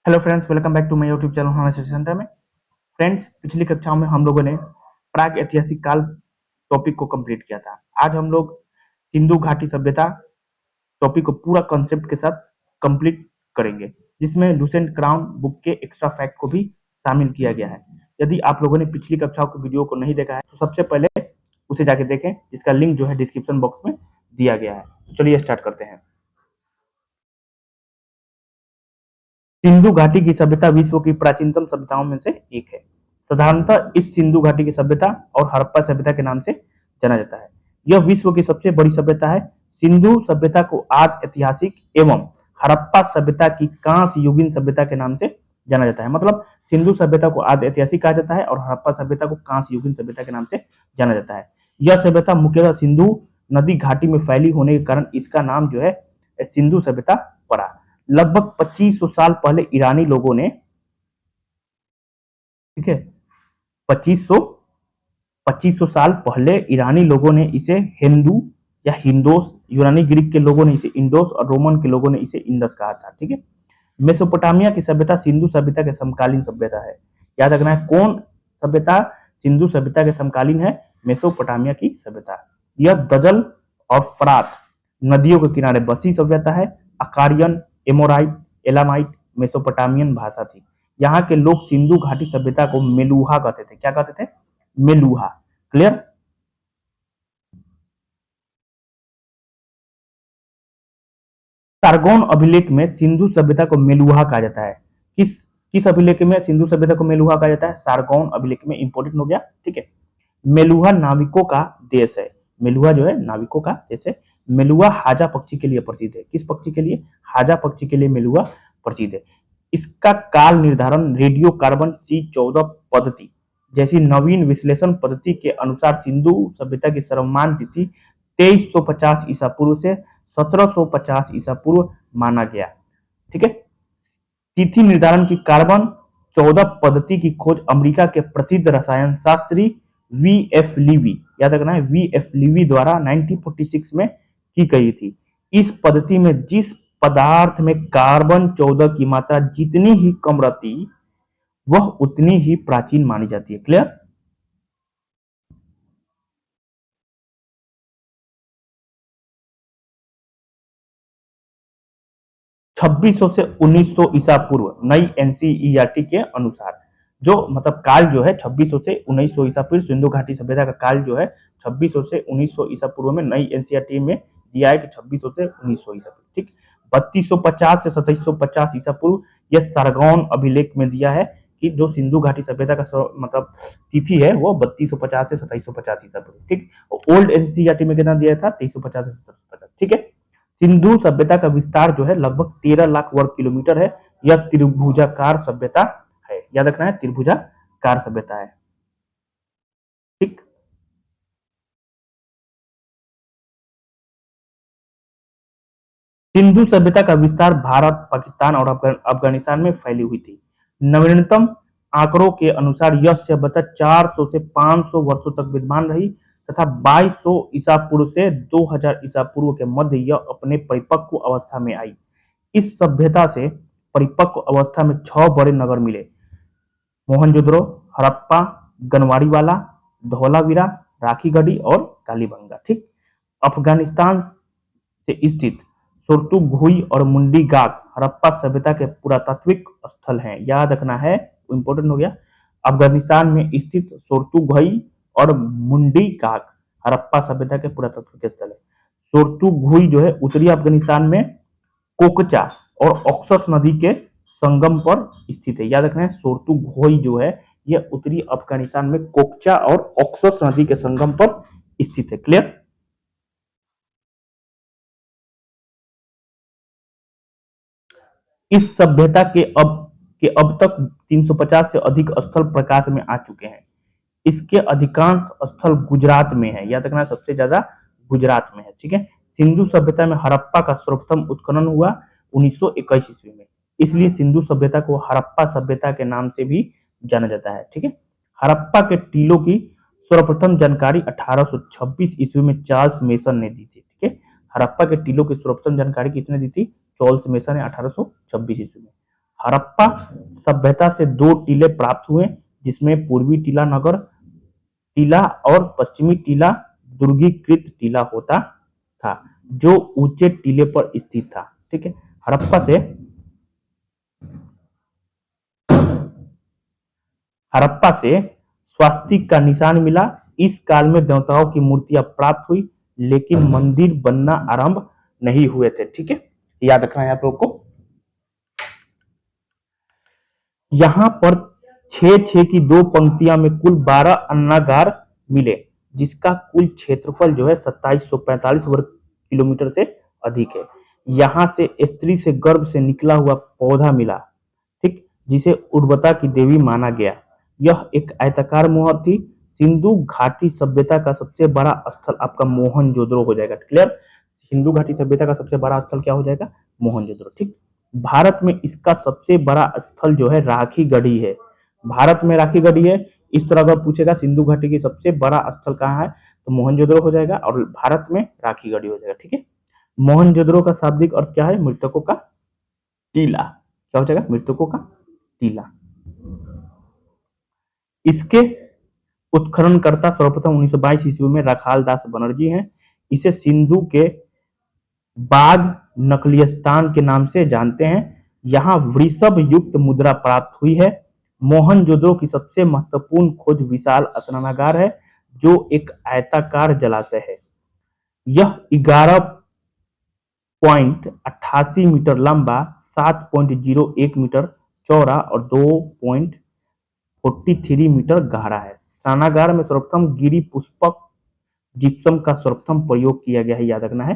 Hello friends, welcome back to my YouTube channel हमारे centre में। Friends, पिछली कक्षाओं में हम लोगों ने प्राग ऐतिहासिक काल टॉपिक को कंप्लीट किया था। आज हम लोग सिंधु घाटी सभ्यता टॉपिक को पूरा कॉन्सेप्ट के साथ कंप्लीट करेंगे, जिसमें लुसेंट क्राउन बुक के एक्स्ट्रा फैक्ट को भी शामिल किया गया है। यदि आप लोगों ने पिछली कक्षाओं के वीडियो को नहीं देखा है तो सबसे पहले उसे जाके देखें, जिसका लिंक जो है डिस्क्रिप्शन बॉक्स में दिया गया है। चलिए स्टार्ट करते हैं। सिंधु घाटी की सभ्यता विश्व की प्राचीनतम सभ्यताओं में से एक है। साधारणतः इस सिंधु घाटी की सभ्यता और हड़प्पा सभ्यता के नाम से जाना जाता है। यह विश्व की सबसे बड़ी सभ्यता है। सिंधु सभ्यता को आदि ऐतिहासिक एवं हड़प्पा सभ्यता की कांस्य युगीन सभ्यता के नाम से जाना जाता है। मतलब सिंधु सभ्यता को आदि ऐतिहासिक कहा जाता है और हड़प्पा सभ्यता को कांस्य युगीन सभ्यता के नाम से जाना जाता है। यह सभ्यता मुख्यतः सिंधु नदी घाटी में फैली होने के कारण इसका नाम जो है सिंधु सभ्यता पड़ा। लगभग 2500 साल पहले ईरानी लोगों ने, ठीक है, 2500 2500 साल पहले ईरानी लोगों ने इसे हिंदू या हिंदोस, यूनानी ग्रीक के लोगों ने इसे इंडोस और रोमन के लोगों ने इसे इंडस कहा था। ठीक है। मेसोपोटामिया की सभ्यता सिंधु सभ्यता के समकालीन सभ्यता है। याद रखना है, कौन सभ्यता सिंधु सभ्यता के समकालीन है? मेसोपोटामिया की सभ्यता। यह दजल और फरात नदियों के किनारे बसी सभ्यता है। अकारियन, एमोराइट, एलामाइट मेसोपोटामियन भाषा थी। यहाँ के लोग सिंधु घाटी सभ्यता को मेलुहा कहते थे। क्या कहते थे? मेलुहा। क्लियर? सारगोन अभिलेख में सिंधु सभ्यता को मेलुहा कहा जाता है। किस किस अभिलेख में सिंधु सभ्यता को मेलुहा कहा जाता है? सारगोन अभिलेख में। इंपोर्टेंट हो गया। ठीक है। मेलुहा नाविकों का देश है। मेलुहा जो है नाविकों का देश है। मेलुहा हाजा पक्षी के लिए प्रसिद्ध है। किस पक्षी के लिए? हाजा पक्षी के लिए मेलुहा प्रसिद्ध है। इसका काल निर्धारण रेडियो कार्बन C14 पद्धति जैसी नवीन विश्लेषण पद्धति के अनुसार सिंधु सभ्यता की सर्वमान्य तिथि 2350 ईसा पूर्व से 1750 ईसा पूर्व माना गया। ठीक है। तिथि निर्धारण की कार्बन 14 पद्धति की खोज अमेरिका के प्रसिद्ध रसायन शास्त्री V.F. लीवी, याद रखना है, V.F. लीवी द्वारा 1946 में की गई थी। इस पद्धति में जिस पदार्थ में कार्बन 14 की मात्रा जितनी ही कम रहती वह उतनी ही प्राचीन मानी जाती है। क्लियर? 2600 से 1900 ईसा पूर्व नई एनसीईआरटी के अनुसार, जो मतलब काल जो है 2600 से 1900 ईसा पूर्व, सिंधु घाटी सभ्यता का काल जो है 2600 से 1900 ईसा पूर्व में नई एनसीईआरटी में दिया है कि 2600 से 1900 ईसा पूर्व। ठीक। 3250 से 2750 ईसा पूर्व यह सारगौन अभिलेख में दिया है कि जो सिंधु घाटी सभ्यता का मतलब तिथि है वो 3250 से 2750 ईसा पूर्व। ठीक। ओल्ड एनसीईआरटी में कितना दिया था? 2350 से 2750। ठीक है। सिंधु सभ्यता का विस्तार जो है लगभग 13 लाख वर्ग किलोमीटर है। यह त्रिभुजाकार सभ्यता है। याद रखना है, त्रिभुजाकार सभ्यता है। ठीक। सिंधु सभ्यता का विस्तार भारत, पाकिस्तान और अफगानिस्तान में फैली हुई थी। नवीनतम आंकड़ों के अनुसार यह सभ्यता 400 से 500 वर्षों तक विद्यमान रही तथा 2200 ईसा पूर्व से 2000 ईसा पूर्व के मध्य यह अपने परिपक्व अवस्था में आई। इस सभ्यता से परिपक्व अवस्था में 6 बड़े नगर मिले: मोहनजोदड़ो, हड़प्पा, गनवारीवाला, धौलावीरा, राखीगढ़ी और कालीबंगा। ठीक। अफगानिस्तान से स्थित सुरतुघुई और मुंडी गाक हड़प्पा सभ्यता के पुरातात्विक स्थल हैं। याद रखना है, इंपोर्टेंट हो गया। अफगानिस्तान में स्थित सुरतुघुई और मुंडी गाक हड़प्पा सभ्यता के पुरातात्विक स्थल है। सुरतुघुई जो है उत्तरी अफगानिस्तान में कोकचा और ऑक्सस नदी के संगम पर स्थित है। याद रखना है, सोर्तुघोई जो है यह उत्तरी अफगानिस्तान में कोकचा और ऑक्सस नदी के संगम पर स्थित है। क्लियर? इस सभ्यता के अब तक 350 से अधिक स्थल प्रकाश में आ चुके हैं। इसके अधिकांश स्थल गुजरात में है। याद रखना, सबसे ज्यादा गुजरात में है। ठीक है। सिंधु सभ्यता में हड़प्पा का सर्वप्रथम उत्खनन हुआ 1921 ईस्वी में। इसलिए सिंधु सभ्यता को हड़प्पा सभ्यता के नाम से भी जाना जाता है। ठीक है। हड़प्पा के टीलों की सर्वप्रथम जानकारी 1826 ईस्वी में चार्ल्स मेसन ने दी थी। ठीक है। हड़प्पा के टीलों की सर्वप्रथम जानकारी किसने दी थी? चार्ल्स मेसन ने 1826 ईस्वी में। हड़प्पा सभ्यता से दो टीले प्राप्त हुए, जिसमें पूर्वी टीला नगर टीला और पश्चिमी टीला दुर्गीकृत टीला होता था, जो ऊंचे टीले पर स्थित था। ठीक है, हड़प्पा से स्वास्तिक का निशान मिला। इस काल में देवताओं की मूर्तियां प्राप्त हुई, लेकिन मंदिर बनना आरंभ नहीं हुए थे। ठीक है, याद रखना है आप लोग को। यहाँ पर 6-6 की दो पंक्तियां में कुल 12 अन्नागार मिले, जिसका कुल क्षेत्रफल जो है 2745 वर्ग किलोमीटर से अधिक है। यहाँ से स्त्री से गर्भ से निकला हुआ पौधा मिला, ठीक, जिसे उर्वरता की देवी माना गया। यह एक आयताकार मोहर थी। सिंधु घाटी सभ्यता का सबसे बड़ा स्थल आपका मोहनजोदड़ो हो जाएगा। क्लियर? सिंधु घाटी सभ्यता का सबसे बड़ा स्थल क्या हो जाएगा? मोहनजोदड़ो। ठीक, भारत में इसका सबसे बड़ा स्थल जो है राखी गढ़ी है। भारत में राखी गढ़ी है। इस तरह अगर पूछेगा सिंधु घाटी की सबसे बड़ा स्थल कहाँ है, तो मोहनजोदड़ो हो जाएगा, और भारत में राखी गढ़ी हो जाएगा। ठीक है, मोहनजोदड़ो का शाब्दिक अर्थ क्या है? मृतकों का टीला। क्या हो जाएगा? मृतकों का टीला। इसके उत्खननकर्ता सर्वप्रथम 1922 ईस्वी में राखाल दास बनर्जी हैं। इसे सिंधु के बाघ नकलियस्तान के नाम से जानते हैं। यहाँ वृषभ युक्त मुद्रा प्राप्त हुई है। मोहनजोदड़ो की सबसे महत्वपूर्ण खोज विशाल स्नानागार है, जो एक आयताकार जलाशय है। यह 11.88 मीटर लंबा, 7.01 मीटर चौड़ा और 2.43 मीटर गहरा है। स्नानागार में सर्वप्रथम गिरी पुष्पक जिप्सम का सर्वप्रथम प्रयोग किया गया है, याद रखना है।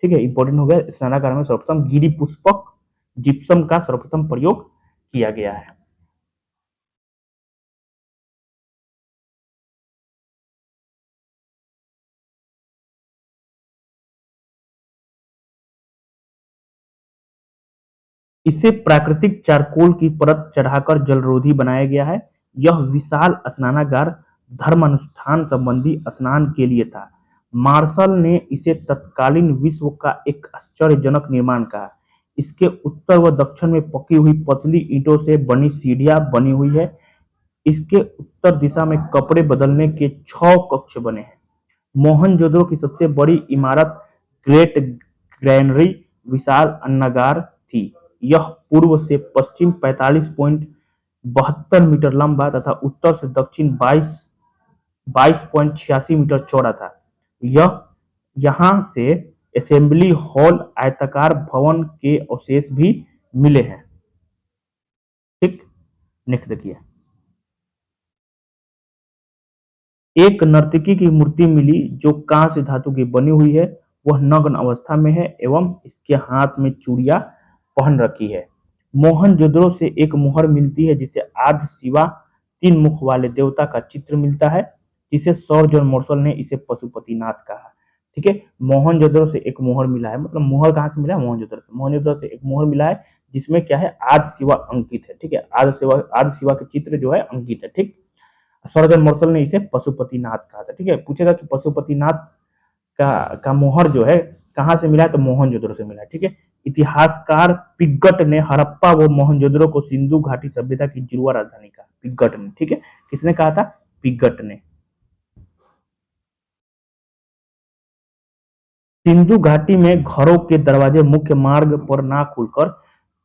ठीक है, इंपॉर्टेंट हो गया। स्नानागार में सर्वप्रथम गिरी पुष्पक जिप्सम का सर्वप्रथम प्रयोग किया गया है। इसे प्राकृतिक चारकोल की परत चढ़ाकर जलरोधी बनाया गया है। यह विशाल स्नानागार धर्मानुष्ठान संबंधी स्नान के लिए था। मार्शल ने इसे तत्कालीन विश्व का एक आश्चर्यजनक निर्माण कहा। इसके उत्तर व दक्षिण में पकी हुई पतली ईंटों से बनी सीढ़ियां बनी हुई है। इसके उत्तर दिशा में कपड़े बदलने के 6 कक्ष बने हैं। मोहनजोदड़ो की सबसे बड़ी इमारत ग्रेट ग्रैनरी विशाल अन्नागार थी। यह पूर्व से पश्चिम 45.72 मीटर लंबा तथा उत्तर से दक्षिण 22.86 मीटर चौड़ा था। यह यहाँ से असेंबली हॉल आयताकार भवन के अवशेष भी मिले हैं। ठीक, नेक्स्ट देखिए। एक नर्तकी की मूर्ति मिली जो कांस्य धातु की बनी हुई है। वह नग्न अवस्था में है एवं इसके हाथ में चूड़ियां पहन रखी है। मोहनजोदड़ो से एक मुहर मिलती है जिसे आदि शिवा 3 मुख वाले देवता का चित्र मिलता है, जिसे सर जॉन मार्शल ने इसे पशुपतिनाथ कहा। ठीक है, मोहनजोदड़ो से एक मुहर मिला है, मतलब मुहर कहाँ से मिला है? मोहनजोदड़ो से। मोहनजोदड़ो से एक मुहर मिला है जिसमें क्या है? आदि शिवा अंकित है। ठीक है, आदि शिवा के चित्र जो है अंकित है। ठीक, सौरजन मोर्सल ने इसे पशुपतिनाथ कहा था। ठीक है, पूछेगा कि पशुपतिनाथ का मोहर जो है कहां से मिला है, तो मोहनजोदड़ो से मिला है। ठीक है, इतिहासकार पिग्गट ने हड़प्पा व मोहनजोदड़ो को सिंधु घाटी सभ्यता की जुड़वा राजधानी कहा। पिग्गट ने। ठीक है, किसने कहा था? पिग्गट ने। सिंधु घाटी में घरों के दरवाजे मुख्य मार्ग पर ना खुलकर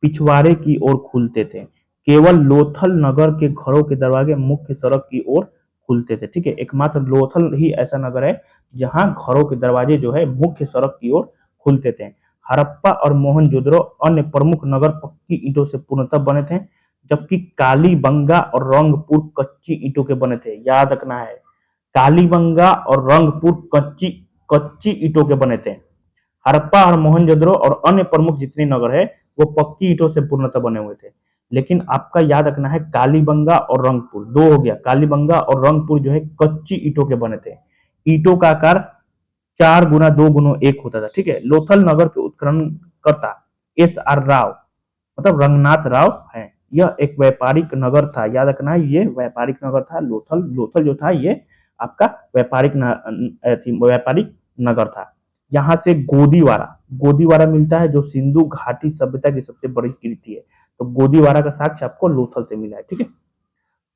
पिछवाड़े की ओर खुलते थे। केवल लोथल नगर के घरों के दरवाजे मुख्य सड़क की ओर खुलते थे। ठीक है, एकमात्र लोथल ही ऐसा नगर है जहां घरों के दरवाजे जो है मुख्य सड़क की ओर खुलते थे। हड़प्पा और मोहनजोदड़ो अन्य प्रमुख नगर पक्की ईंटों से पूर्णतः बने थे, जबकि कालीबंगा और रंगपुर कच्ची ईंटों के बने थे। याद रखना है, कालीबंगा और रंगपुर कच्ची कच्ची ईंटों के बने थे। हड़प्पा और मोहनजोदड़ो और अन्य प्रमुख जितने नगर है वो पक्की ईंटों से पूर्णतः बने हुए थे। लेकिन आपका याद रखना है, कालीबंगा और रंगपुर दो हो गया। कालीबंगा और रंगपुर जो है कच्ची ईंटों के बने थे। ईंटों का आकार 4x2x1 होता था। ठीक है, लोथल नगर के उत्खननकर्ता SR राव, मतलब रंगनाथ राव है। यह एक व्यापारिक नगर था। याद रखना है, ये व्यापारिक नगर था। लोथल लोथल जो था ये आपका व्यापारिक नगर था। यहाँ से गोदीवारा गोदीवारा मिलता है, जो सिंधु घाटी सभ्यता की सबसे बड़ी कृति है। तो गोदीवारा का साक्ष्य आपको लोथल से मिला है। ठीक है,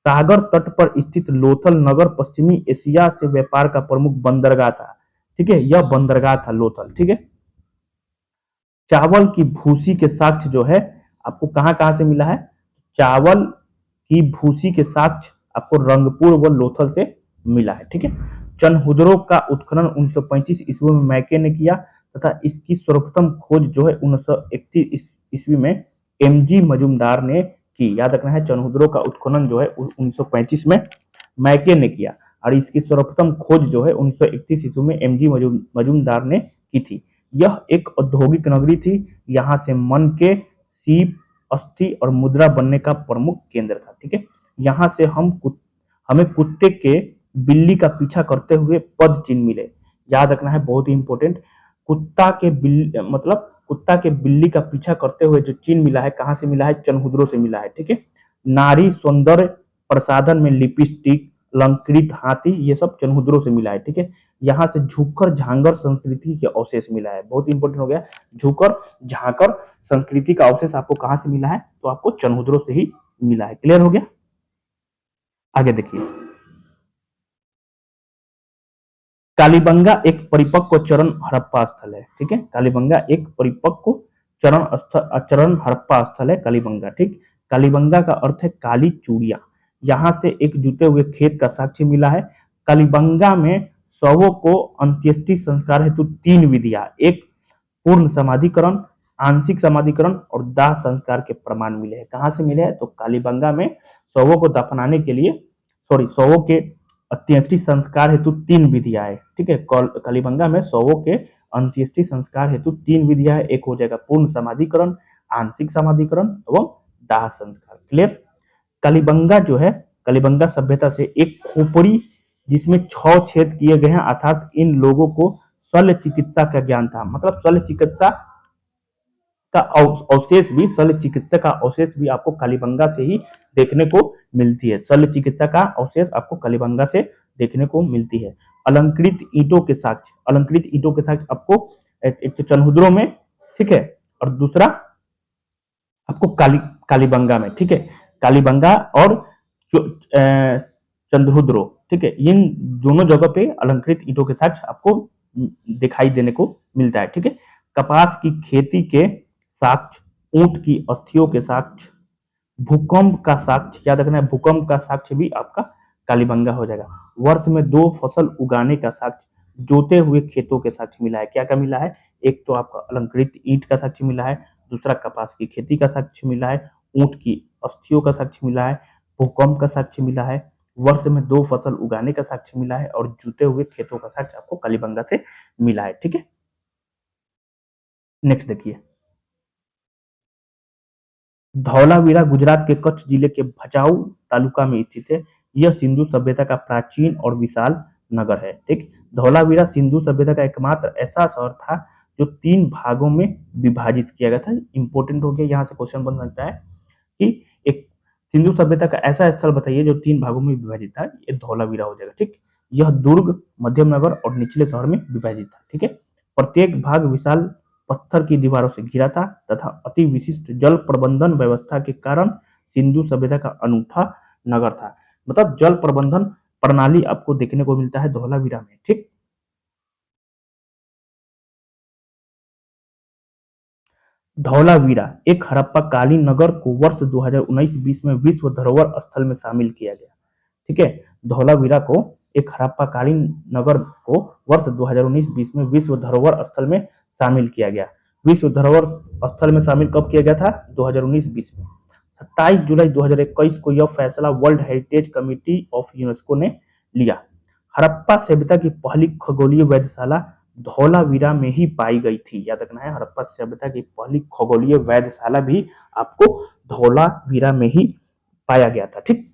सागर तट पर स्थित लोथल नगर पश्चिमी एशिया से व्यापार का प्रमुख बंदरगाह था। ठीक है, यह बंदरगाह था लोथल। ठीक है, चावल की भूसी के साक्ष्य जो है आपको कहां कहां से मिला है? चावल की भूसी के साक्ष्य आपको रंगपुर व लोथल से मिला है। ठीक है, चनहुदरों का उत्खनन 1935 ईस्वी में मैके ने किया तथा इसकी सर्वप्रथम खोज जो है 1931 ईस्वी में एमजी मजूमदार ने की। याद रखना है, चनहुदरों का उत्खनन जो है 1935 में मैके ने किया और इसकी सर्वप्रथम खोज जो है 1931 ईस्वी में एमजी मजूमदार ने की थी। यह एक औद्योगिक नगरी थी। यहाँ से मन के सीप, अस्थि और मुद्रा बनने का प्रमुख केंद्र था। ठीक है, यहाँ से हमें कुत्ते के बिल्ली का पीछा करते हुए पद चिन्ह मिले। याद रखना है, बहुत ही इंपॉर्टेंट। कुत्ता के बिल्ली मतलब कुत्ता के बिल्ली का पीछा करते हुए जो चिन्ह मिला है, कहां से मिला है? चनहुदरों से मिला है। ठीक है, नारी सौंदर्य प्रसाधन में लिपस्टिक, अलंकृत हाथी, ये सब चनहुदरों से मिला है। ठीक है, यहाँ से झुकर झांगर संस्कृति के अवशेष मिला है। बहुत इंपॉर्टेंट हो गया, झुकर झांकर संस्कृति का अवशेष आपको कहां से मिला है? तो आपको चनहुदरों से ही मिला है। क्लियर हो गया? आगे देखिए, कालीबंगा एक परिपक्व चरण हड़प्पा स्थल है। ठीक है, कालीबंगा एक परिपक्व चरण हड़प्पा स्थल है कालीबंगा। ठीक, कालीबंगा का अर्थ है काली चूड़िया। यहां से एक जुटे हुए खेत का साक्ष्य मिला है। कालीबंगा में शवों को अंत्येष्टि संस्कार हेतु तीन विधियां, एक पूर्ण समाधिकरण, आंशिक समाधिकरण और दाह संस्कार के प्रमाण मिले हैं। कहां से मिले हैं? तो कालीबंगा में शवों को दफनाने के लिए, शवों के अंत्येष्टि संस्कार हेतु तीन विधियां है। ठीक है, कालीबंगा में शवों के अंत्येष्टि संस्कार हेतु तीन विधियां है। एक हो जाएगा पूर्ण समाधिकरण, आंशिक समाधिकरण एवं दाह संस्कार। क्लियर? कालीबंगा जो है, कालीबंगा सभ्यता से एक खोपड़ी जिसमें 6 छेद किए गए हैं, अर्थात इन लोगों को शल्य चिकित्सा का ज्ञान था। मतलब शल्य चिकित्सा का अवशेष भी, शल्य चिकित्सा का अवशेष भी आपको कालीबंगा से ही देखने को मिलती है। शल्य चिकित्सा का अवशेष आपको कालीबंगा से देखने को मिलती है। अलंकृत ईंटों के साक्ष्य, अलंकृत ईंटों के साक्ष्य आपको एक तो चनहुदरों में, ठीक है, और दूसरा आपको कालीबंगा में। ठीक है, कालीबंगा और चंद्रहुद्रो। ठीक है, इन दोनों जगह पे अलंकृत ईंटों के साक्ष्य आपको दिखाई देने को मिलता है। ठीक है, कपास की खेती के साक्ष्य, ऊंट की अस्थियों के साक्ष्य, भूकंप का साक्ष्य, याद रखना है, भूकंप का साक्ष्य भी आपका कालीबंगा हो जाएगा। वर्ष में 2 फसल उगाने का साक्ष्य, जोते हुए खेतों के साक्ष्य मिला है। क्या क्या मिला है? एक तो आपका अलंकृत ईंट का साक्ष्य मिला है, दूसरा कपास की खेती का साक्ष्य मिला है, ऊंट की अस्थियों का साक्ष्य मिला है, भूकंप का साक्ष्य मिला है, वर्ष में 2 फसल उगाने का साक्ष्य मिला है और जुते हुए खेतों का साक्ष्य आपको कालीबंगा से मिला है। ठीक है, नेक्स्ट देखिए, धौलावीरा गुजरात के कच्छ जिले के भचाऊ तालुका में स्थित है। यह सिंधु सभ्यता का प्राचीन और विशाल नगर है। ठीक, धौलावीरा सिंधु सभ्यता का एकमात्र ऐसा शहर था जो 3 भागों में विभाजित किया गया था। इंपॉर्टेंट हो गया, यहाँ से क्वेश्चन बन सकता है कि एक सिंधु सभ्यता का ऐसा स्थल बताइए जो 3 भागों में विभाजित था। ये धौलावीरा हो जाएगा। ठीक, यह दुर्ग, मध्यम नगर और निचले शहर में विभाजित था। ठीक है, प्रत्येक भाग विशाल पत्थर की दीवारों से घिरा था तथा अति विशिष्ट जल प्रबंधन व्यवस्था के कारण सिंधु सभ्यता का अनूठा नगर था। मतलब जल प्रबंधन प्रणाली आपको देखने को मिलता है धौलावीरा में। ठीक, धौलावीरा एक हड़प्पा कालीन नगर को वर्ष 2019-20 में विश्व धरोहर स्थल में शामिल किया गया। ठीक है, धौलावीरा को एक हड़प्पा कालीन नगर को वर्ष 2019-20 में विश्व धरोहर स्थल में शामिल किया गया। विश्व धरोहर स्थल में शामिल कब किया गया था? 2019-20 में। 27 जुलाई 2021 को यह फैसला world heritage committee of UNESCO ने लिया। हड़प्पा सभ्यता की पहली खगोलीय वेधशाला धौलावीरा में ही पाई गई थी। याद रखना है, हड़प्पा सभ्यता की पहली खगोलीय वेधशाला भी आपको धौलावीरा में ही पाया गया था। ठीक,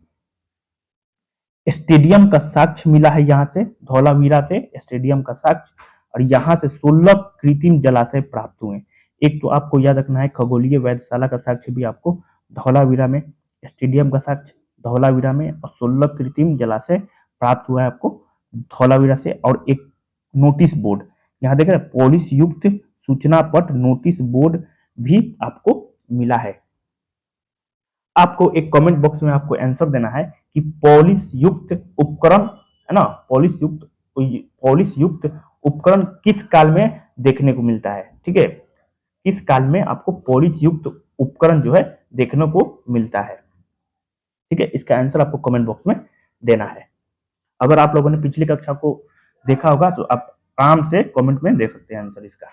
स्टेडियम का साक्ष्य मिला है यहाँ से, धौलावीरा से स्टेडियम का साक्ष्य, और यहाँ से 16 कृत्रिम जलाशय प्राप्त हुए। एक तो आपको याद रखना है खगोलीय वेधशाला का साक्ष्य भी आपको धौलावीरा में, स्टेडियम का साक्ष्य धौलावीरा में, और 16 कृत्रिम जलाशय प्राप्त हुआ है आपको धौलावीरा से। और एक नोटिस बोर्ड, यहाँ देख रहे हैं, पुलिस युक्त सूचना पट नोटिस बोर्ड भी आपको मिला है। आपको एक कमेंट बॉक्स में आपको आंसर देना है कि पॉलिश युक्त उपकरण, है ना, पॉलिश युक्त उपकरण किस काल में देखने को मिलता है। ठीक है, किस काल में आपको पॉलिश युक्त उपकरण जो है देखने को मिलता है। ठीक है, इसका आंसर आपको कमेंट बॉक्स में देना है। अगर आप लोगों ने पिछली कक्षा को देखा होगा तो आप आराम से कमेंट में दे सकते हैं आंसर इसका।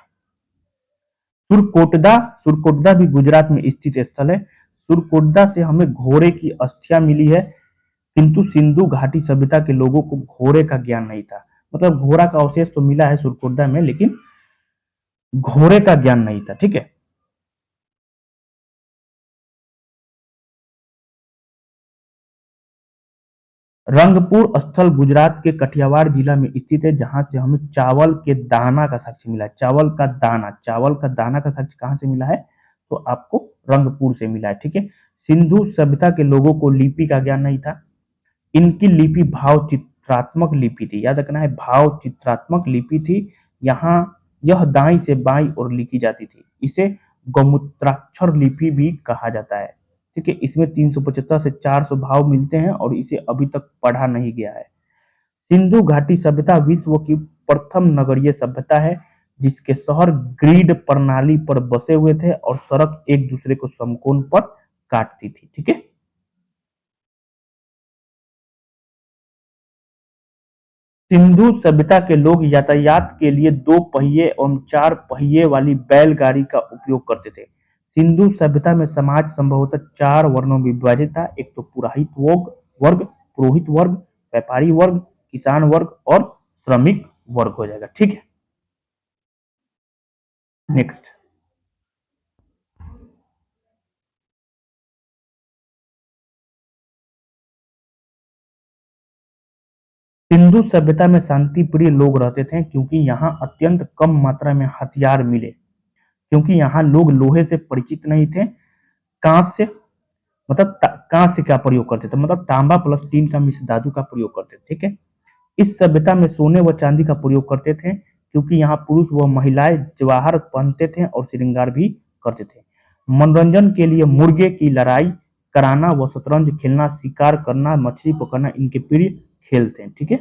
सुरकोटदा, सुरकोटदा भी गुजरात में स्थित स्थल है। सुरकोटदा से हमें घोड़े की अस्थियां मिली है, किंतु सिंधु घाटी सभ्यता के लोगों को घोड़े का ज्ञान नहीं था। मतलब घोड़ा का अवशेष तो मिला है सुरकोटदा में, लेकिन घोड़े का ज्ञान नहीं था। ठीक है, रंगपुर स्थल गुजरात के कठियावाड़ जिला में स्थित है, जहां से हमें चावल के दाना का साक्ष्य मिला है। चावल का दाना, चावल का दाना का साक्ष्य कहां से मिला है, तो आपको रंगपुर से मिला है। ठीक है, सिंधु सभ्यता के लोगों को लिपि का ज्ञान नहीं था। इनकी लिपि भाव चित्रात्मक लिपि थी, याद रखना है, भाव चित्रात्मक लिपि थी। यहाँ यह दाई से बाई और लिखी जाती थी। इसे गौमूत्राक्षर लिपि भी कहा जाता है। ठीक है, इसमें 375 से 400 भाव मिलते हैं और इसे अभी तक पढ़ा नहीं गया है। सिंधु घाटी सभ्यता विश्व की प्रथम नगरीय सभ्यता है, जिसके शहर ग्रिड प्रणाली पर बसे हुए थे और सड़क एक दूसरे को समकोण पर काटती थी। ठीक है, सिंधु सभ्यता के लोग यातायात के लिए दो पहिए एवं चार पहिए वाली बैलगाड़ी का उपयोग करते थे। सिंधु सभ्यता में समाज संभवतः चार वर्णों में विभाजित था। एक तो पुरोहित वर्ग, पुरोहित वर्ग, व्यापारी वर्ग, किसान वर्ग और श्रमिक वर्ग हो जाएगा। ठीक है, नेक्स्ट। सिंधु सभ्यता में शांति प्रिय लोग रहते थे, क्योंकि यहाँ अत्यंत कम मात्रा में हथियार मिले, क्योंकि यहाँ लोग लोहे से परिचित नहीं थे। कांच से, मतलब कांच से क्या प्रयोग करते थे, मतलब तांबा प्लस टीन का मिश्र धातु का प्रयोग करते थे। ठीक है, इस सभ्यता में सोने व चांदी का प्रयोग करते थे, क्योंकि यहाँ पुरुष व महिलाएं जवाहर पहनते थे और श्रृंगार भी करते थे। मनोरंजन के लिए मुर्गे की लड़ाई कराना व शतरंज खेलना, शिकार करना, मछली पकड़ना इनके प्रिय खेल थे। ठीक है,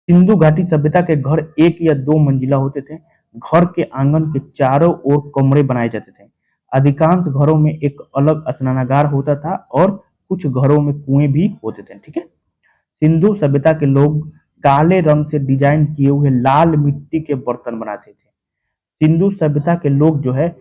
सिंधु घाटी सभ्यता के घर एक या दो मंजिला होते थे। घर के आंगन के चारों ओर कमरे बनाए जाते थे। अधिकांश घरों में एक अलग स्नानागार होता था और कुछ घरों में कुएं भी होते थे। ठीक है, सिंधु सभ्यता के लोग काले रंग से डिजाइन किए हुए लाल मिट्टी के बर्तन बनाते थे। सिंधु सभ्यता के लोग जो है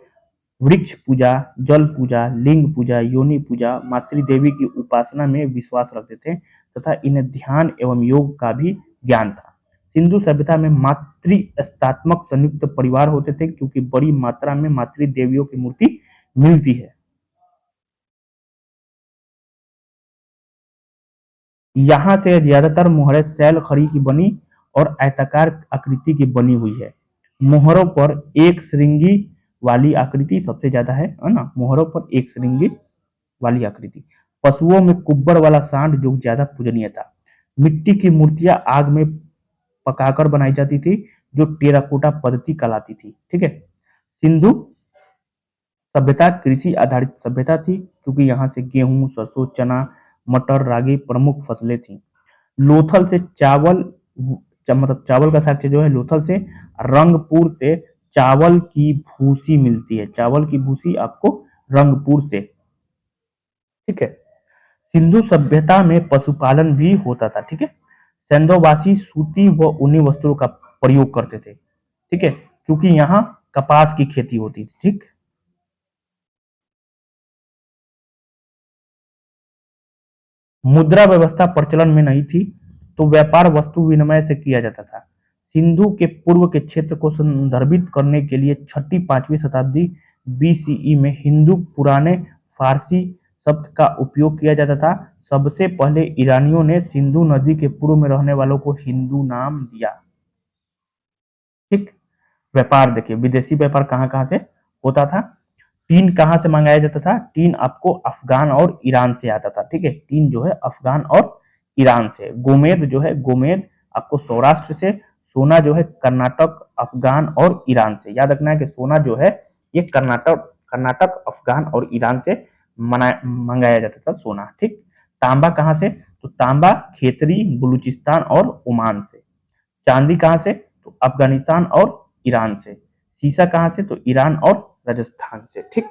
वृक्ष पूजा, जल पूजा, लिंग पूजा, योनि पूजा, मातृदेवी की उपासना में विश्वास रखते थे तथा इन्हें ध्यान एवं योग का भी ज्ञान था। सिंधु सभ्यता में मातृस्तात्मक संयुक्त परिवार होते थे, क्योंकि बड़ी मात्रा में मातृदेवियों की मूर्ति मिलती है। यहाँ से ज्यादातर मोहरें शैल खड़ी की बनी और आयताकार आकृति की बनी हुई है। मोहरों पर एक श्रृंगी वाली आकृति सबसे ज्यादा है ना, मोहरों पर एक श्रृंगी वाली आकृति। पशुओं में कुब्बर वाला सांड जो ज्यादा पूजनीय था। मिट्टी की मूर्तियां आग में पकाकर बनाई जाती थी, जो टेराकोटा पद्धति कहलाती थी। ठीक है, सिंधु सभ्यता कृषि आधारित सभ्यता थी, क्योंकि यहाँ से गेहूं, सरसों, चना, मटर, रागी प्रमुख फसलें थी। लोथल से चावल, मतलब चावल का साक्ष्य जो है लोथल से, रंगपुर से चावल की भूसी मिलती है। चावल की भूसी आपको रंगपुर से। ठीक है, सिंधु सभ्यता में पशुपालन भी होता था। ठीक है, सेंधोवासी सूती व ऊनी वस्त्रों का प्रयोग करते थे। ठीक है, क्योंकि यहाँ कपास की खेती होती थी। ठीक, मुद्रा व्यवस्था प्रचलन में नहीं थी, तो व्यापार वस्तु विनिमय से किया जाता था। सिंधु के पूर्व के क्षेत्र को संदर्भित करने के लिए छठी पांचवी शताब्दी बीसीई में हिंदू पुराने फारसी शब्द का उपयोग किया जाता था। सबसे पहले ईरानियों ने सिंधु नदी के पूर्व में रहने वालों को हिंदू नाम दिया। ठीक, व्यापार देखिए, विदेशी व्यापार कहाँ कहाँ से होता था। टीन कहाँ से मंगाया जाता था, टीन आपको अफगान और ईरान से आता था। ठीक है, टीन जो है अफगान और ईरान से। गोमेद जो है, गोमेद आपको सौराष्ट्र से, सोना जो है कर्नाटक, अफगान और ईरान से। याद रखना है कि सोना जो है ये कर्नाटक कर्नाटक अफगान और ईरान से मंगाया जाता था सोना। ठीक। तांबा कहाँ से? तो तांबा खेतरी, बलूचिस्तान और ओमान से। चांदी कहाँ से? तो अफगानिस्तान और ईरान से। सीसा कहाँ से? तो ईरान और राजस्थान से। ठीक।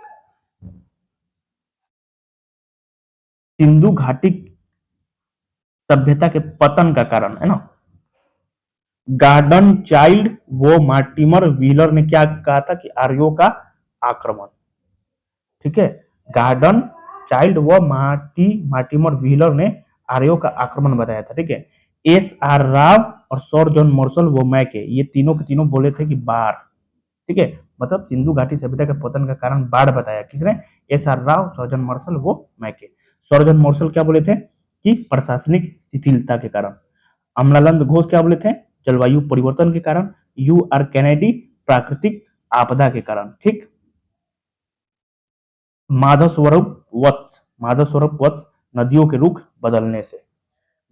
सिंधु घाटी सभ्यता के पतन का कारण है ना, गार्डन चाइल्ड वो मार्टिमर व्हीलर ने क्या कहा था कि आर्यों का आक्रमण। ठीक है। गार्डन चाइल्ड व मार्टिमर व्हीलर ने आर्यों का आक्रमण बताया था। ठीक है। एस आर राव और सर जॉन मार्शल वो मैके, ये तीनों के तीनों बोले थे कि बाढ़। ठीक है। मतलब सिंधु घाटी सभ्यता के पतन का कारण बाढ़ बताया किसने? S R Rao, sir John Marshall वो मैके। सर जॉन मार्शल क्या बोले थे कि प्रशासनिक शिथिलता के कारण। अमलानंद घोष क्या बोले थे? जलवायु परिवर्तन के कारण। यू आर कैनेडी प्राकृतिक आपदा के कारण। ठीक। माधव स्वरूप वत्स, माधव स्वरूप वत्स नदियों के रुख बदलने से।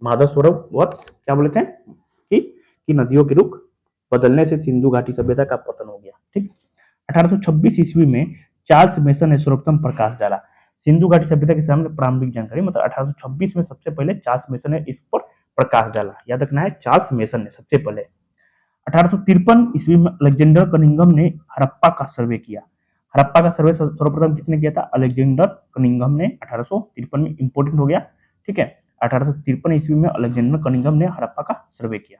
माधव स्वरूप वत्स क्या बोले थे कि नदियों के रुख बदलने से सिंधु घाटी सभ्यता का पतन हो गया। ठीक। 1826 ईस्वी में चार्ल्स मेसन ने सर्वप्रथम प्रकाश डाला सिंधु घाटी सभ्यता के सामने प्रारंभिक जानकारी। मतलब 1826 में सबसे पहले चार्ल्स मेसन ने इस पर प्रकाश डाला। याद रखना है, चार्ल्स मेसन ने सबसे पहले। 1853 ईस्वी में अलेक्जेंडर कनिंघम ने हड़प्पा का सर्वे किया। हड़प्पा का सर्वे सर्वप्रथम किसने किया था? अलेक्जेंडर कनिंघम ने। 1853 में इंपोर्टेंट हो गया। ठीक है। 1853 ईस्वी में अलेक्जेंडर कनिंघम ने हड़प्पा का सर्वे किया।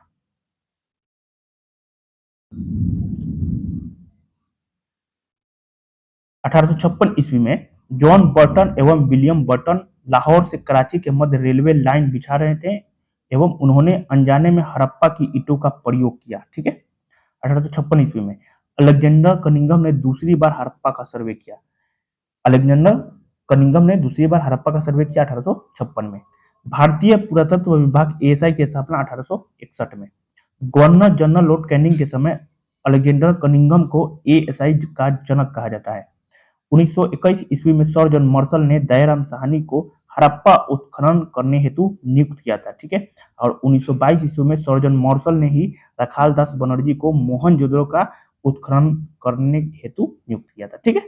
1856 ईस्वी में जॉन बर्टन एवं विलियम बर्टन लाहौर से कराची के मध्य रेलवे लाइन बिछा रहे थे एवं उन्होंने अनजाने में हड़प्पा की ईंटों का प्रयोग किया। ठीक है। 1856 ईस्वी में अलेक्जेंडर कनिंघम ने दूसरी बार हड़प्पा का सर्वे किया। अलेक्जेंडर कनिंघम ने दूसरी बार हड़प्पा का सर्वे किया 1856 में। भारतीय पुरातत्व विभाग एएसआई की स्थापना 1861 में। गवर्नर जनरल लॉर्ड कैनिंग के समय अलेक्जेंडर कनिंघम को एएसआई का जनक कहा जाता है। 1921 ईस्वी में सर जॉन मार्शल ने दयाराम साहनी को हड़प्पा उत्खनन करने हेतु नियुक्त किया था। ठीक है। और 1922 ईस्वी में सर जॉन मार्शल ने ही रखाल दास बनर्जी को मोहनजोदड़ो का उत्खनन करने हेतु नियुक्त किया था। ठीक है।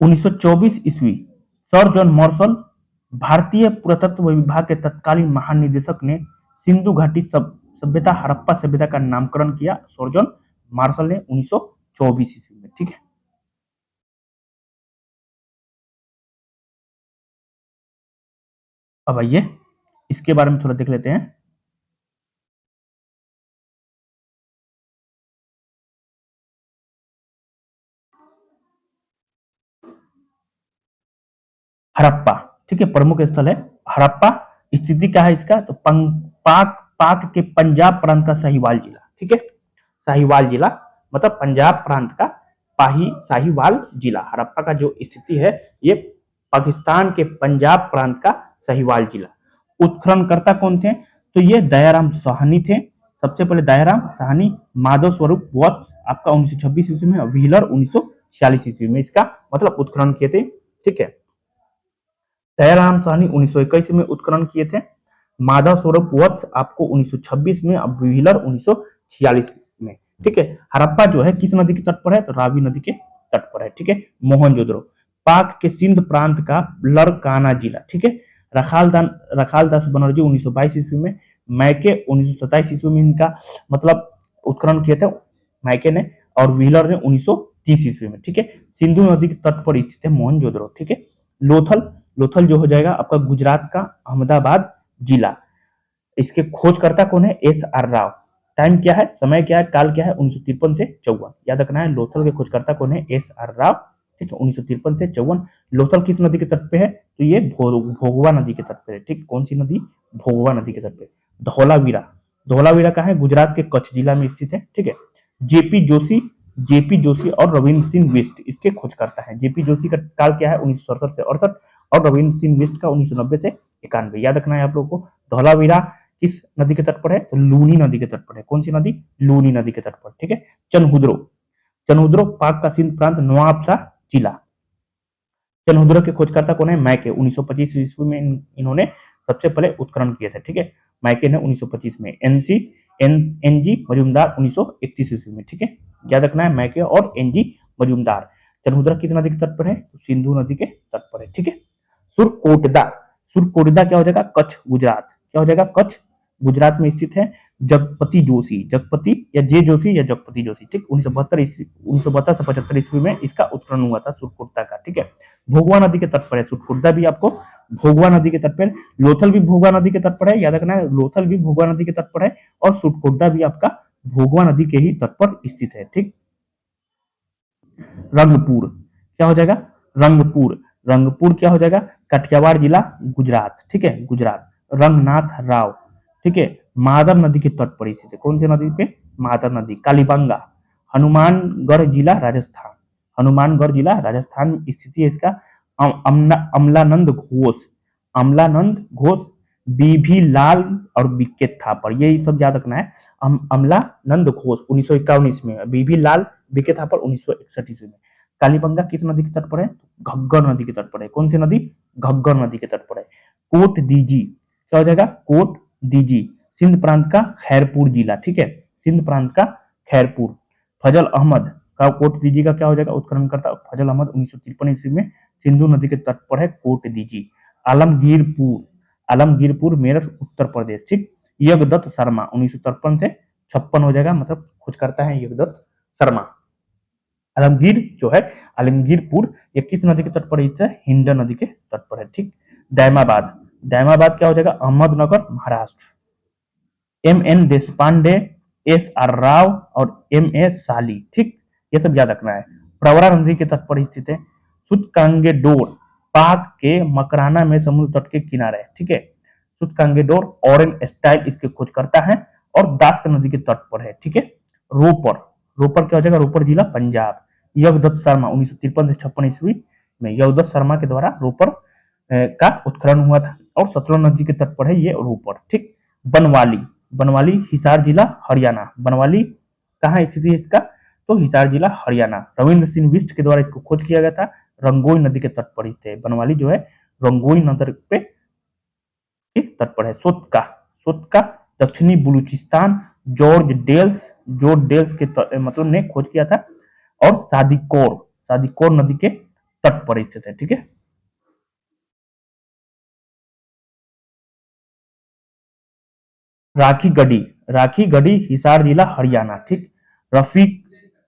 1924 ईस्वी सर जॉन मार्शल भारतीय पुरातत्व विभाग के तत्कालीन महानिदेशक ने सिंधु घाटी सभ्यता हड़प्पा सभ्यता का नामकरण किया सर जॉन मार्शल ने 1924 ईस्वी में। ठीक है। अब आइए इसके बारे में थोड़ा देख लेते हैं। हड़प्पा। ठीक है। प्रमुख स्थल है हड़प्पा। स्थिति क्या है इसका? तो पाक पाक के पंजाब प्रांत का साहिवाल जिला। ठीक है। साहिवाल जिला मतलब पंजाब प्रांत का साहिवाल जिला। हड़प्पा का जो स्थिति है ये पाकिस्तान के पंजाब प्रांत का साहिवाल जिला। उत्खननकर्ता कौन थे? तो ये दयाराम साहनी थे। सबसे पहले दयाराम साहनी, माधव स्वरूप वत्स आपका 1926 ईस्वी में, व्हीलर 1946 ईस्वी में इसका मतलब उत्खनन किए थे। ठीक है। दयाराम साहनी 1921 में उत्खनन किए थे। माधव स्वरूप वत्स आपको 1926 में, अब व्हीलर 1946 में। ठीक है। हड़प्पा जो है किस नदी के तट पर है? तो रावी नदी के तट पर है। ठीक है। मोहनजोदड़ो पाक के सिंध प्रांत का लड़काना जिला। ठीक है। रखाल दास बनर्जी 1922 ईस्वी में, मैके 1927 ईस्वी में इनका मतलब उत्खनन किए थे मैके ने, और व्हीलर ने 1930 ईस्वी में। ठीक है। सिंधु नदी के तट पर स्थित है मोहनजोदड़ो। ठीक है। लोथल लोथल जो हो जाएगा आपका गुजरात का अहमदाबाद जिला। इसके खोजकर्ता कौन है? S R Rao. टाइम क्या है, समय क्या है, काल क्या है? 1953 से 54। याद रखना है, लोथल के खोजकर्ता कौन है? S R Rao. ठीक है। 1953 से 54। लोथल किस नदी के तट पे है? तो ये भोगवा नदी के तट पे है। ठीक। कौन सी नदी? भोगवा नदी के तट पे। धौलावीरा धौलावीरा कहाँ है? गुजरात के कच्छ जिला में स्थित है। ठीक है। जेपी जोशी जेपी जोशी और रविंद्र सिंह बिष्ट इसके खोजकर्ता है। जेपी जोशी का काल क्या है? 1967 से 68, और रविंद्र सिंह बिष्ट का 1990 से 91। याद रखना है आप लोगों को। धौलावीरा किस नदी के तट पर है? तो लूनी नदी के तट पर है। कौन सी नदी? लूनी नदी के तट पर। ठीक है। चनहुद्रो चनहुद्रो पाक का सिंध प्रांत नवाबशाह जिला। चंद्रहुदरा के खोजकर्ता कौन है? मैके। 1925 ईस्वी में इन्होंने सबसे पहले उत्खनन किए थे, ठीक है। मैके ने 1925 में, एनजी मजूमदार 1931 ईस्वी में, ठीक है। याद रखना है मैके और एनजी मजूमदार। चंद्रहुदरा किस नदी के तट पर है? तो सिंधु नदी के तट पर है, ठीक है। सुरकोटदा, सुरकोटदा क्या हो जाएगा? कच्छ गुजरात। क्या हो जाएगा? कच्छ गुजरात में स्थित है। जगपति जोशी, जगपति या जे जोशी या जगपति जोशी, ठीक। 1972 से 75 ईस्वी में इसका उत्खनन हुआ था सुरकोटदा का, ठीक है। भोगवा नदी के तट पर है सुरकोटदा भी आपको, भोगवा नदी के तट पर। लोथल भी भोगवा नदी के तट पर है, याद रखना है, लोथल भी भोगवा नदी के तट पर है, और सुरकोटदा भी आपका भोगवा नदी के ही तट पर स्थित है, ठीक। रंगपुर क्या हो जाएगा? रंगपुर, रंगपुर क्या हो जाएगा? कटियावाड़ जिला गुजरात, ठीक है, गुजरात। रंगनाथ राव, ठीक है, मादर नदी के तट पर स्थित है। कौन सी नदी पे? मादर नदी। कालीबंगा, हनुमानगढ़ जिला राजस्थान, हनुमानगढ़ जिला राजस्थान में स्थिति है इसका। अमलानंद घोष, अमलानंद घोष, बीभी लाल और बीके थापर, ये सब याद रखना है। अमलानंद घोष 1951 में, बीभी लाल बीके थापर 1961 ईस्वी में। कालीबंगा किस नदी के तट पर है? घग्गर नदी के तट पर है। कौन सी नदी? घग्गर नदी के तट पर है। कोट दीजी क्या हो जाएगा? कोट दीजी सिंध प्रांत का खैरपुर जिला, ठीक है, सिंध प्रांत का खैरपुर। फजल अहमद का कोट दीजी का क्या हो जाएगा? उत्खनन करता फजल अहमद 1953 ईस्वी में सिंधु नदी के तट पर है कोट दीजी। आलमगीरपुर, आलमगीरपुर मेरठ उत्तर प्रदेश, ठीक। यज्ञदत्त शर्मा 1953 से 56 हो जाएगा, मतलब खोज करता है यज्ञदत्त शर्मा। आलमगीर जो है, आलमगीरपुर, ये किस नदी के तट पर है? हिंड नदी के तट पर है, ठीक। दैमाबाद, दैमाबाद क्या हो जाएगा? Ahmednagar Maharashtra. M N Deshpande, S R Rao और एम ए साली, ठीक, ये सब याद रखना है। प्रवरा नदी के तट पर स्थित है। सुतकांगेडोर पाक के मकराना में समुद्र तट के किनारे, ठीक है। सुतकांगेडोर ऑरेंज स्टाइल इसके खोज करता है और दास्क नदी के तट पर है, ठीक है। रोपर, रोपर क्या हो जाएगा? रोपर जिला पंजाब। यज्ञदत्त शर्मा 1953 से 56 ईस्वी में यज्ञदत्त शर्मा के द्वारा रोपर का उत्खनन हुआ था और सतलुज नदी के तट पर है ये रोपर, ठीक। बनवाली, बनवाली हिसार जिला हरियाणा, बनवाली कहाँ स्थित है इसका? तो हिसार जिला हरियाणा। रविंद्र सिंह बिष्ट के द्वारा इसको खोज किया गया था। रंगोई नदी के तट पर स्थित है बनवाली, जो है रंगोई नदी पे तट पर है। सोतका, सोतका दक्षिणी बलूचिस्तान, जॉर्ज डेल्स के मतलब ने खोज किया था। और सादिकोर, सादिकोर नदी के तट पर स्थित है, ठीक है। राखी गढ़ी, राखी गढ़ी हिसार जिला हरियाणा, ठीक। रफीक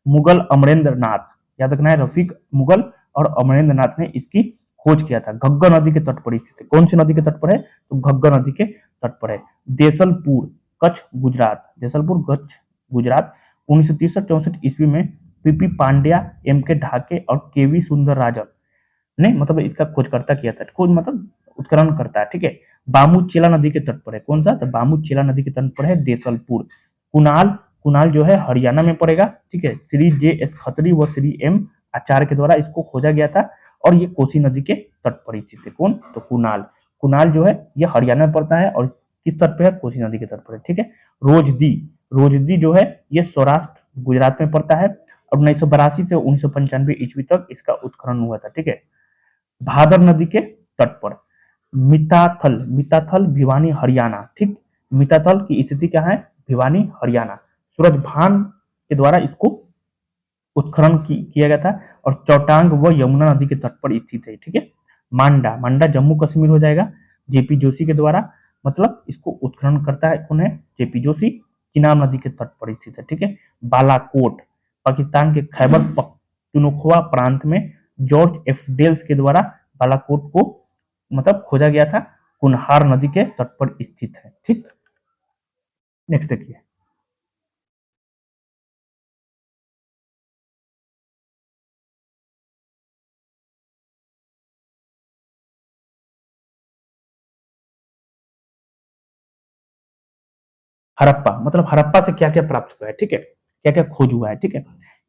मुगल अमरेंद्र नाथ, याद रखना है, रफीक मुगल और अमरेंद्र नाथ ने इसकी खोज किया था। घग्गर नदी के तट पर स्थित है। कौन सी नदी के तट पर है? तो घग्गर नदी के तट पर है। देसलपुर कच्छ गुजरात, देसलपुर कच्छ गुजरात 1963-64 ईस्वी में पीपी पांड्या, एम के ढाके और केवी सुंदर राजन ने मतलब इसका खोजकर्ता किया था। खोज मतलब उत्खनन करता है, ठीक है। बामुचेला नदी के तट पर है। कौन सा? तो बामुचेला नदी के तट पर है देसलपुर। कुनाल, कुनाल जो है हरियाणा में पड़ेगा, ठीक है। श्री जे एस खत्री व श्री एम आचार्य के द्वारा इसको खोजा गया था और ये कोसी नदी के तट पर स्थित है। कौन? तो कुनाल, कुनाल जो है ये हरियाणा में पड़ता है और किस तट पर है? कोसी नदी के तट पर है, ठीक है। रोजदी, रोजदी जो है ये सौराष्ट्र गुजरात में पड़ता है और 1982 से 1995 ईस्वी तक इसका उत्खनन हुआ था, ठीक है। भादर नदी के तट पर मिताथल, मिताथल भिवानी हरियाणा, ठीक। मिताथल की स्थिति क्या है? भिवानी हरियाणा। सूरजभान के द्वारा इसको उत्खनन किया गया था और चौटांग व यमुना नदी के तट पर स्थित है, ठीक है। मांडा, मांडा जम्मू कश्मीर हो जाएगा। जेपी जोशी के द्वारा मतलब इसको उत्खनन करता है कौन है? जेपी जोशी। चिनाब नदी के तट पर स्थित है, ठीक है। बालाकोट पाकिस्तान के खैबर पख्तूनख्वा प्रांत में जॉर्ज एफ डेल्स के द्वारा बालाकोट को मतलब खोजा गया था। कुनहार नदी के तट पर स्थित है, ठीक। नेक्स्ट देखिए, हड़प्पा मतलब हड़प्पा से क्या क्या प्राप्त हुआ है, ठीक है, क्या क्या खोज हुआ है, ठीक है।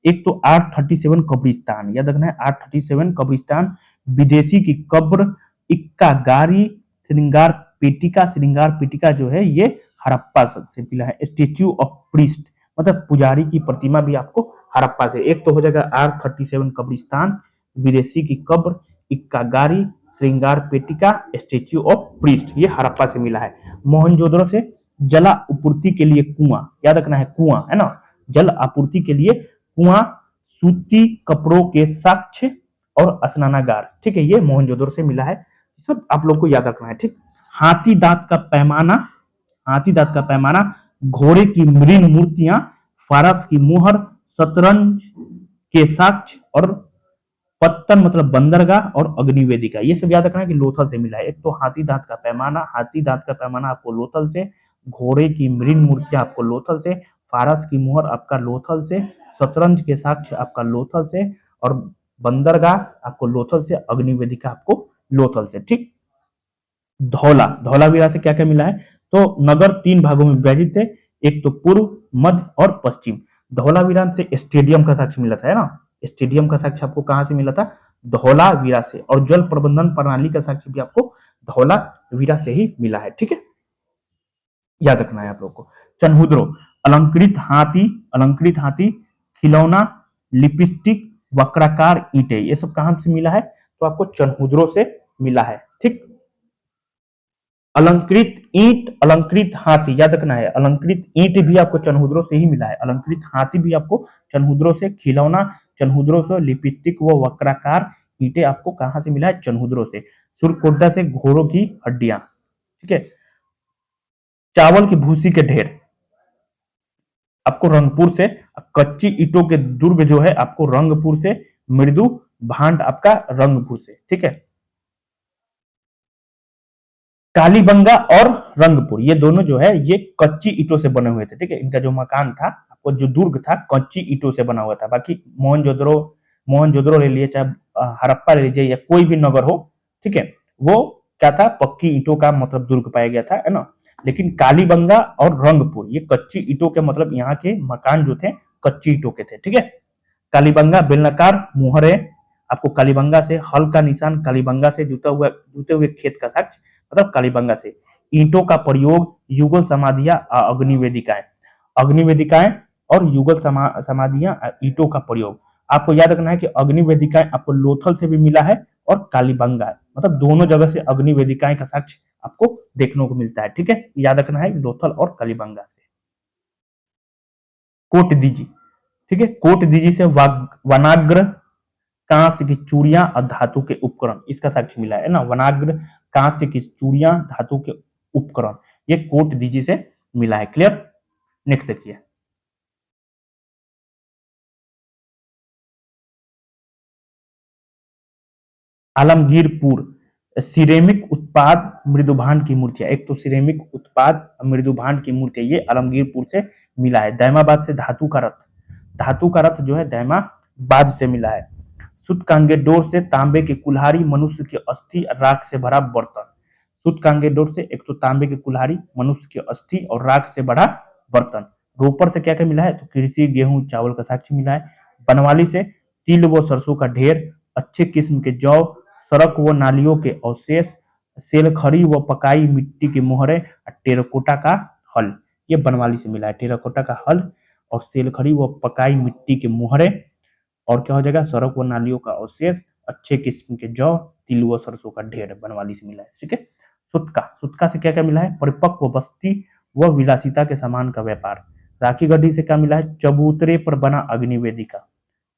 एक तो 837 कब्रिस्तान, याद रखना है 837 कब्रिस्तान, विदेशी की कब्र, इक्का गारी, श्रृंगार पेटिका जो है ये हड़प्पा से मिला है। स्टेच्यू ऑफ प्रीस्ट मतलब पुजारी की प्रतिमा भी आपको हड़प्पा से। एक तो हो जाएगा 837 कब्रिस्तान, विदेशी की कब्र, इक्कागारी, श्रृंगार पेटिका, स्टेच्यू ऑफ प्रीस्ट, ये हड़प्पा से मिला है। मोहनजोदड़ो से जल आपूर्ति के लिए कुआं, याद रखना है कुआं, है ना, जल आपूर्ति के लिए कुआं, सूती कपड़ों के साक्ष्य और स्नानागार, ठीक है, ये मोहनजोदड़ो से मिला है। सब आप लोग को याद रखना है, ठीक। हाथी दांत का पैमाना, हाथी दांत का पैमाना, घोड़े की मृण मूर्तियां, फारस की मोहर, शतरंज के साक्ष्य और पत्तन मतलब बंदरगाह और अग्निवेदिका, ये सब याद रखना है कि लोथल से मिला है। एक तो हाथी दांत का पैमाना, हाथी दांत का पैमाना आपको लोथल से, घोड़े की मृण मूर्तियां आपको लोथल से, फारस की मोहर आपका लोथल से, शतरंज के साक्ष्य आपका लोथल से, और बंदरगाह आपको लोथल से, अग्निवेदिका आपको लोथल से, ठीक। धौला, धौलावीरा से क्या क्या मिला है, तो नगर 3 भागों में विभाजित थे, एक तो पूर्व, मध्य और पश्चिम। धौलावीरा से स्टेडियम का साक्ष्य मिला था, है ना, स्टेडियम का साक्ष्य आपको कहां से मिला था, धौलावीरा से। और जल प्रबंधन प्रणाली का साक्ष्य भी आपको धौलावीरा से ही मिला है, ठीक है, याद रखना है आप लोग को। चनहुद्रो, अलंकृत हाथी, अलंकृत हाथी, खिलौना, लिपस्टिक, वक्राकार ईंटे, ये सब कहां से मिला है, तो आपको चनहुद्रो से मिला है, ठीक। अलंकृत ईंट, अलंकृत हाथी, याद रखना है, अलंकृत ईंट भी आपको चनहुद्रो से ही मिला है, अलंकृत हाथी भी आपको चनहुद्रो से, खिलौना चनहुद्रो से, लिपस्टिक व वक्राकार ईंटे आपको कहां से मिला है, चनहुद्रो से। सुरकोटदा से घोड़ों की हड्डियां, ठीक है। चावल की भूसी के ढेर आपको रंगपुर से, कच्ची ईंटों के दुर्ग जो है आपको रंगपुर से, मृदु भांड आपका रंगपुर से, ठीक है। कालीबंगा और रंगपुर ये दोनों जो है ये कच्ची ईंटों से बने हुए थे, ठीक है, इनका जो मकान था आपको जो दुर्ग था कच्ची ईंटों से बना हुआ था। बाकी मोहनजोदड़ो, मोहनजोदड़ो ले लिए चाहे हड़प्पा ले लीजिए या कोई भी नगर हो, ठीक है, वो क्या था, पक्की ईंटों का मतलब दुर्ग पाया गया था, है ना। लेकिन कालीबंगा और रंगपुर ये कच्ची ईंटों के मतलब यहाँ के मकान जो थे कच्ची ईंटों के थे, ठीक है। कालीबंगा बेलनाकार मुहरे, आपको कालीबंगा से हल का निशान, कालीबंगा से जुते हुए खेत का साक्ष्य मतलब कालीबंगा से। ईंटों का प्रयोग, युगल समाधियां, अग्निवेदिकाएं, अग्निवेदिकाएं और युगल समाधियां, ईंटों का प्रयोग। आपको याद रखना है कि अग्निवेदिकाएं आपको लोथल से भी मिला है और कालीबंगा, मतलब दोनों जगह से अग्निवेदिकाएं का साक्ष्य आपको देखने को मिलता है, ठीक है, याद रखना है लोथल और कालीबंगा से। कोट दीजी, ठीक है, कोट दीजी से वनाग्र, कांस्य की चूड़ियां और धातु के उपकरण, इसका साक्ष्य मिला है ना, वनाग्र, कांस्य की चूड़ियां, धातु के उपकरण, ये कोट दीजी से मिला है। क्लियर, नेक्स्ट देखिए। आलमगीरपुर, सिरेमिक उत्पाद, मृदुभान की मूर्तियां, एक तो सिरेमिक उत्पाद मृदुभान की मूर्तियां ये आलमगीरपुर से मिला है। दैमाबाद से धातु का रथ, धातु का रथ जो है दैमाबाद से मिला है। सुतकांगेडोर से तांबे की कुल्हाड़ी, मनुष्य की अस्थि, राख से भरा बर्तन। सुतकांगेडोर से एक तो तांबे की कुल्हाड़ी, मनुष्य की अस्थि और राख से भरा बर्तन। रोपर से क्या क्या मिला है, तो कृषि, गेहूं, चावल का साक्ष्य मिला है। बनवाली से तिल व सरसों का ढेर, अच्छे किस्म के जौ, सड़क व नालियों के अवशेष, सेलखड़ी व पकाई मिट्टी की मोहरें, टेराकोटा का हल, ये बनवाली से मिला है। टेराकोटा का हल और सेलखड़ी व पकाई मिट्टी के मोहरें, और क्या हो जाएगा, सड़क व नालियों का अवशेष, अच्छे किस्म के जौ, तिल व सरसों का ढेर, बनवाली से मिला है, ठीक है। सुतका, सुतका से क्या क्या मिला है, परिपक्व बस्ती व विलासिता के सामान का व्यापार। राखी गढ़ी से क्या मिला है, चबूतरे पर बना अग्निवेदिका,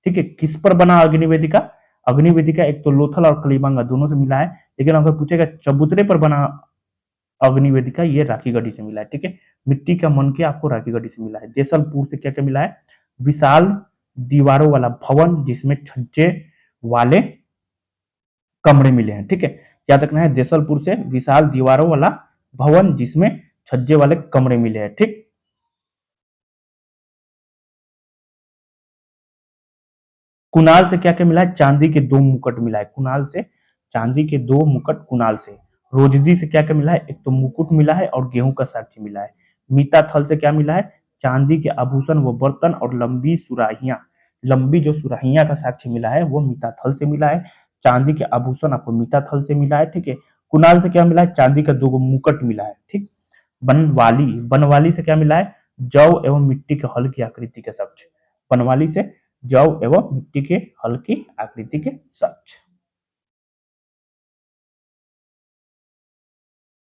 ठीक है, किस पर बना अग्निवेदिका, अग्निवेदिका एक तो लोथल और कलीबंगा दोनों से मिला है, लेकिन अगर पूछेगा चबूतरे पर बना अग्निवेदिका, ये राखी गढ़ी से मिला है, ठीक है। मिट्टी का मन के आपको राखी गढ़ी से मिला है। देसलपुर से क्या क्या मिला है, विशाल दीवारों वाला भवन जिसमें छज्जे वाले कमरे मिले हैं, ठीक है, याद रखना है, देसलपुर से विशाल दीवारों वाला भवन जिसमें छज्जे वाले कमरे मिले हैं, ठीक। कुणाल से क्या क्या मिला है, चांदी के 2 मुकुट मिला है, कुणाल से चांदी के 2 मुकुट कुणाल से। रोजदी से क्या क्या मिला है, एक तो मुकुट मिला है और गेहूं का साक्ष्य मिला है। मीता थल से क्या मिला है, चांदी के आभूषण व बर्तन और लंबी सुराहियां, लंबी जो सुराहियां का साक्ष्य मिला है वो मीता थल से मिला है। चांदी के आभूषण आपको मीता थल से मिला है, ठीक है। कुणाल से क्या मिला है, चांदी का 2 मुकुट मिला है, ठीक। बनवाली, बनवाली से क्या मिला है, जौ एवं मिट्टी के हल की आकृति के साक्ष्य, बनवाली से जौ एवं मिट्टी के हल की आकृति के साक्ष्य।